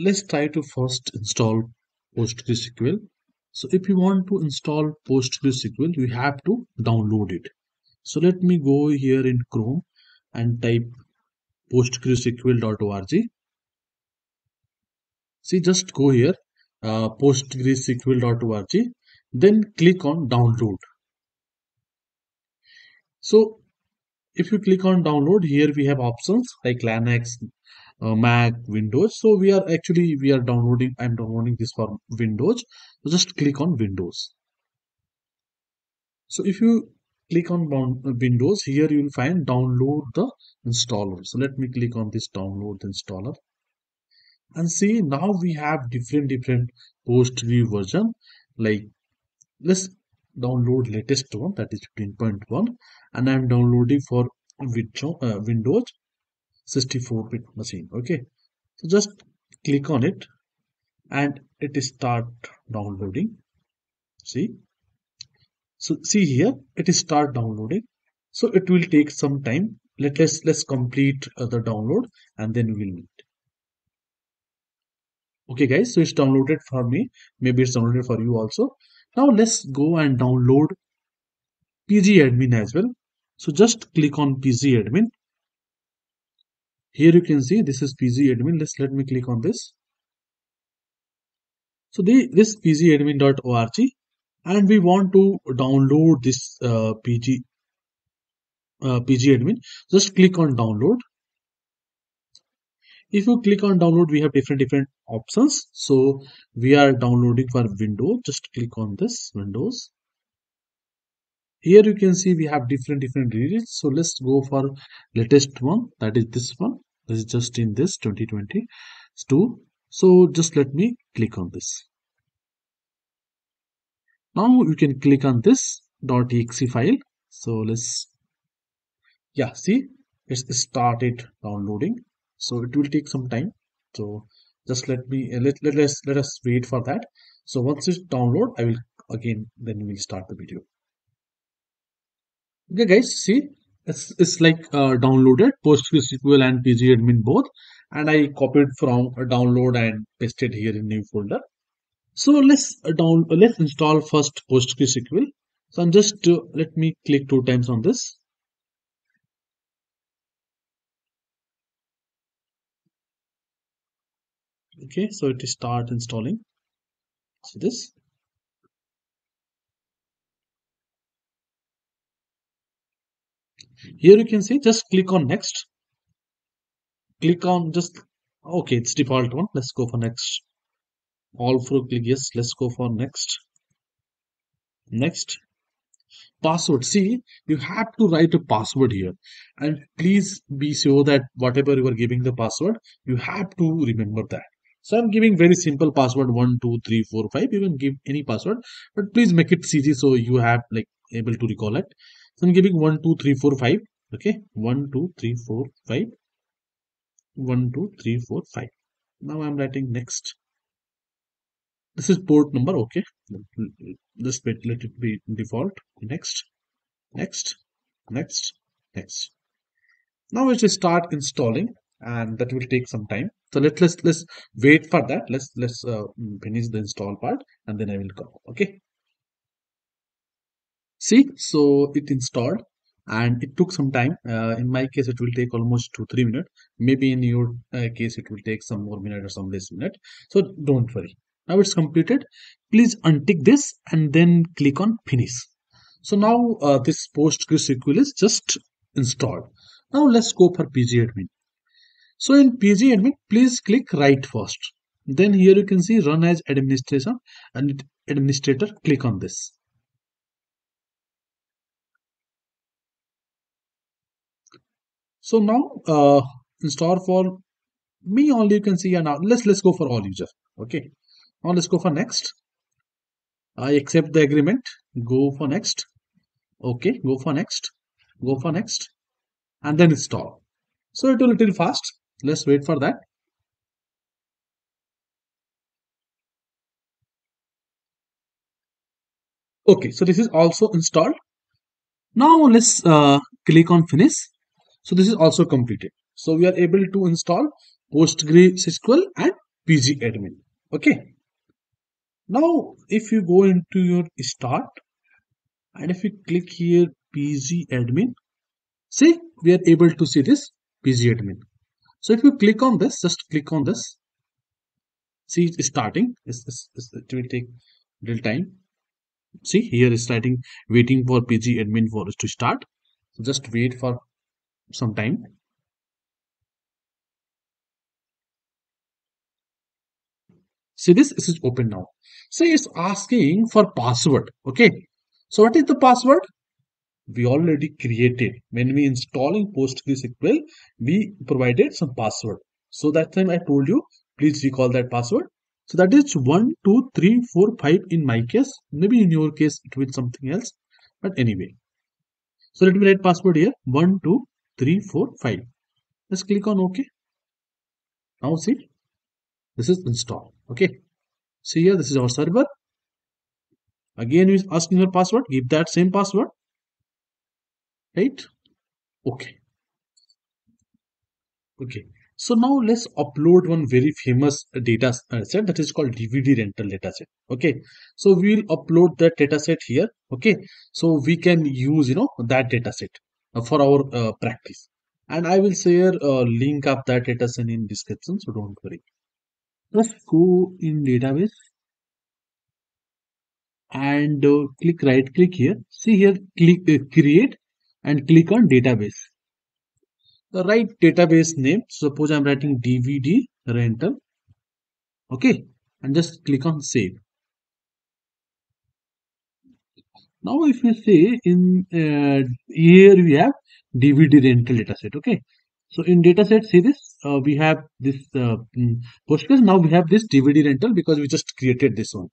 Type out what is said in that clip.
Let's try to first install PostgreSQL. So if you want to install PostgreSQL, you have to download it. So let me go here in Chrome and type postgresql.org. See, just go here, postgresql.org, then click on download. So if you click on download, here we have options like Linux, Mac, Windows. So we are downloading. I'm downloading this for Windows. So just click on Windows. So if you click on Windows, here you will find download the installer. So let me click on this download the installer, and see now we have different PostgreSQL version. Like, let's download latest one, that is 15.1, and I'm downloading for Windows 64-bit machine. Okay, so just click on it and it is start downloading. See, so see here it is start downloading. So it will take some time. Let's complete the download and then we will meet. Okay guys, so it's downloaded for me. Maybe it's downloaded for you also. Now let's go and download pgadmin as well. So just click on pgadmin. Here you can see this is pgadmin. Let me click on this. So this pgadmin.org, and we want to download this pgadmin. Just click on download. If you click on download, we have different options. So we are downloading for Windows. Just click on this Windows. Here you can see we have different releases. So let's go for latest one. That is this one. This is just in this 2022. So just let me click on this. Now you can click on this .exe file. So see, it's started downloading. So it will take some time. So just let us wait for that. So once it's download, I will again then we'll start the video. Okay guys, see, it's like downloaded PostgreSQL and pgadmin both, and I copied from a download and pasted here in new folder. So let's install first PostgreSQL. So I'm just let me click 2 times on this. Okay, so it start installing. So this. Here you can see, just click on next. Click on just, okay, it's default one. Let's go for next. All through click yes. Let's go for next. Next. Password. See, you have to write a password here, and please be sure that whatever you are giving the password, you have to remember that. So I'm giving very simple password 12345. You can give any password, but please make it easy so you have like able to recall it. So I'm giving 12345. Okay, 12345. 12345. Now I'm writing next. This is port number. Okay, this bit let it be default. Next. Next, next, next. Now we should start installing, and that will take some time. So let's wait for that. Let's finish the install part, and then I will come. Okay. See, so it installed, and it took some time. In my case, it will take almost 2-3 minutes. Maybe in your case, it will take some more minute or some less minute. So don't worry. Now it's completed. Please untick this and then click on finish. So now this PostgreSQL is just installed. Now let's go for pgadmin. So in pgadmin, please click write first. Then here you can see run as administration and administrator. Click on this. So now install for me only, you can see, and now let's go for all user. Okay. Now let's go for next. I accept the agreement. Go for next. Okay. Go for next. Go for next. And then install. So it will little fast. Let's wait for that. Okay, so this is also installed. Now let's click on finish. So this is also completed. So we are able to install PostgreSQL and pgadmin. Okay. Now if you go into your start and if you click here pgadmin, see we are able to see this pgadmin. So if you click on this, just click on this. See it's starting. It will take little time. See here is starting, waiting for pgadmin for us to start. So just wait for some time. See this is open now. So it's asking for password. Okay. So what is the password? We already created. When we installing PostgreSQL, we provided some password. So that time I told you, please recall that password. So that is 1, 2, 3, 4, 5 in my case. Maybe in your case it will be something else. But anyway. So let me write password here. 1, 2, 3, 4, 5. Let's click on OK. Now see, this is installed. Okay. See here, this is our server. Again, is asking your password. Give that same password, right? Okay. Okay. So now let's upload one very famous data set that is called DVD rental data set. Okay. So we'll upload that data set here. Okay. So we can use, that data set for our practice. And I will share a link of that data set in description. So don't worry. Let's go in database and click right click here. See here, click create and click on database. The right database name. Suppose I'm writing DVD rental. Okay, and just click on save. Now, if you say in here we have DVD rental dataset. Okay, so in dataset, see this we have this Postgres. Now we have this DVD rental because we just created this one.